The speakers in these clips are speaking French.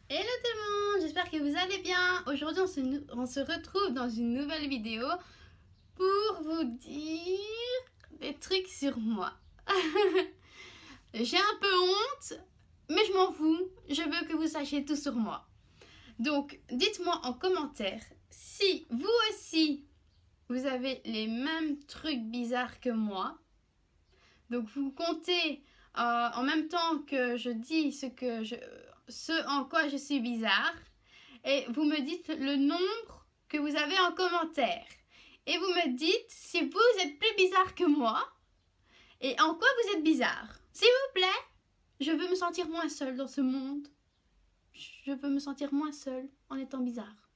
Hello tout le monde, j'espère que vous allez bien. Aujourd'hui on se retrouve dans une nouvelle vidéo pour vous dire des trucs sur moi. J'ai un peu honte, mais je m'en fous, je veux que vous sachiez tout sur moi. Donc dites-moi en commentaire si vous aussi vous avez les mêmes trucs bizarres que moi. Donc vous comptez en même temps que je dis ce en quoi je suis bizarre. Et vous me dites le nombre que vous avez en commentaire. Et vous me dites si vous êtes plus bizarre que moi et en quoi vous êtes bizarre. S'il vous plaît, je veux me sentir moins seule dans ce monde. Je veux me sentir moins seule en étant bizarre.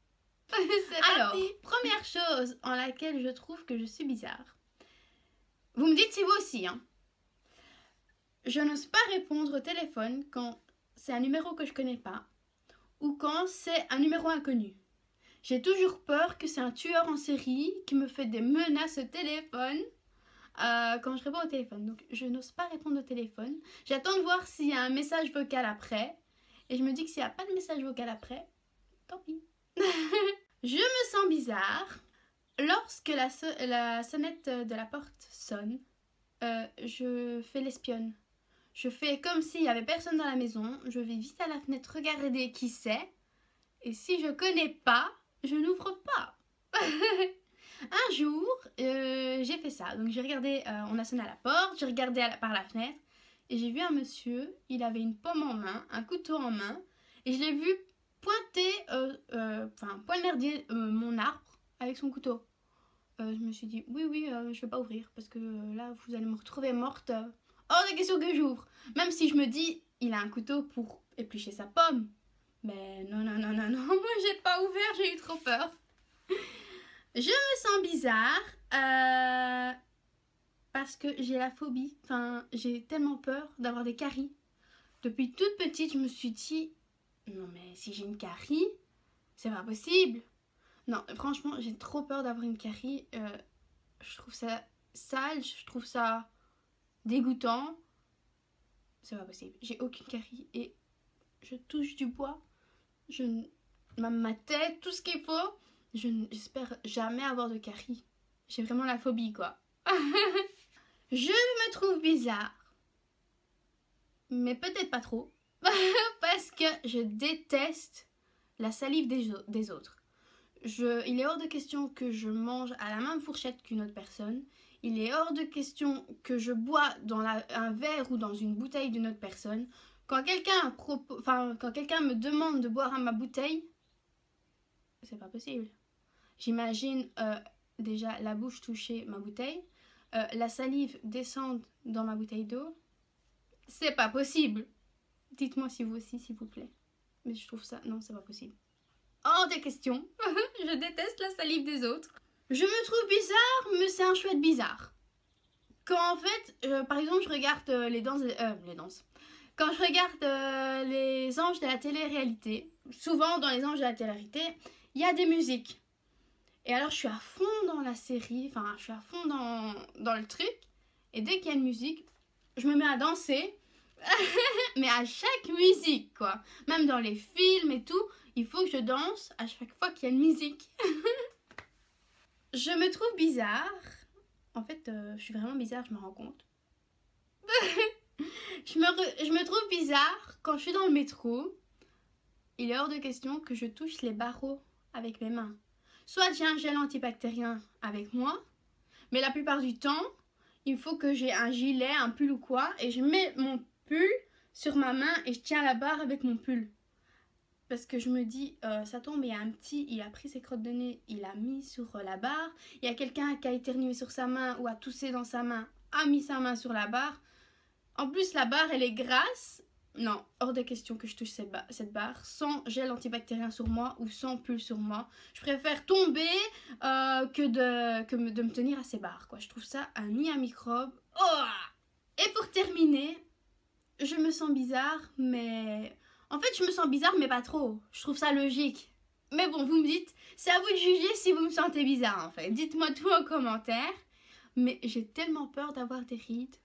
Alors, première chose en laquelle je trouve que je suis bizarre. Vous me dites si vous aussi, hein. Je n'ose pas répondre au téléphone quand c'est un numéro que je connais pas ou quand c'est un numéro inconnu. J'ai toujours peur que c'est un tueur en série qui me fait des menaces au téléphone quand je réponds au téléphone. Donc je n'ose pas répondre au téléphone. J'attends de voir s'il y a un message vocal après. Et je me dis que s'il n'y a pas de message vocal après, tant pis. Je me sens bizarre lorsque la sonnette de la porte sonne. Je fais l'espionne. Je fais comme s'il n'y avait personne dans la maison. Je vais vite à la fenêtre regarder qui c'est. Et si je connais pas, je n'ouvre pas. Un jour, j'ai fait ça. Donc j'ai regardé, on a sonné à la porte, j'ai regardé par la fenêtre. Et j'ai vu un monsieur, il avait une pomme en main, un couteau en main. Et je l'ai vu poignarder mon arbre avec son couteau. Je me suis dit, oui, je vais pas ouvrir. Parce que là, vous allez me retrouver morte. Hors de question que j'ouvre. Même si je me dis, il a un couteau pour éplucher sa pomme. Mais non, moi j'ai pas ouvert, j'ai eu trop peur. Je me sens bizarre parce que j'ai la phobie. Enfin, j'ai tellement peur d'avoir des caries. Depuis toute petite, je me suis dit, non mais si j'ai une carie, c'est pas possible. Non, franchement, j'ai trop peur d'avoir une carie. Je trouve ça sale, je trouve ça dégoûtant. C'est pas possible. J'ai aucune carie et je touche du bois. Ma tête, tout ce qu'il faut. J'espère jamais avoir de carie. J'ai vraiment la phobie, quoi. Je me trouve bizarre. Mais peut-être pas trop. Parce que je déteste la salive des autres. Il est hors de question que je mange à la même fourchette qu'une autre personne. Il est hors de question que je bois dans un verre ou dans une bouteille d'une autre personne. Quand quelqu'un me demande de boire à ma bouteille, c'est pas possible. J'imagine déjà la bouche toucher ma bouteille, la salive descendre dans ma bouteille d'eau. C'est pas possible. Dites-moi si vous aussi, s'il vous plaît. Mais je trouve ça... Non, c'est pas possible. Hors des questions. Je déteste la salive des autres. Je me trouve bizarre, mais c'est un chouette bizarre. Quand en fait, par exemple, je regarde les danses... Quand je regarde les anges de la télé-réalité, souvent dans les anges de la télé-réalité, il y a des musiques. Et alors je suis à fond dans la série, enfin je suis à fond dans le truc. Et dès qu'il y a une musique, je me mets à danser. Mais à chaque musique, quoi. Même dans les films et tout, il faut que je danse à chaque fois qu'il y a une musique. Je me trouve bizarre. En fait, je suis vraiment bizarre, je me rends compte. Je me trouve bizarre quand je suis dans le métro. Il est hors de question que je touche les barreaux avec mes mains. Soit j'ai un gel antibactérien avec moi, mais la plupart du temps, il faut que j'ai un gilet, un pull ou quoi, et je mets mon pull sur ma main et je tiens la barre avec mon pull. Parce que je me dis, ça tombe, il y a un petit, il a pris ses crottes de nez, il a mis sur la barre. Il y a quelqu'un qui a éternué sur sa main ou a toussé dans sa main, a mis sa main sur la barre. En plus, la barre, elle est grasse. Non, hors de question que je touche cette barre sans gel antibactérien sur moi ou sans pull sur moi. Je préfère tomber que de me tenir à ces barres, quoi. Je trouve ça un nid à microbes. Oh! Et pour terminer, je me sens bizarre, mais... En fait, je me sens bizarre, mais pas trop. Je trouve ça logique. Mais bon, vous me dites, c'est à vous de juger si vous me sentez bizarre, en fait. Dites-moi tout en commentaire. Mais j'ai tellement peur d'avoir des rides.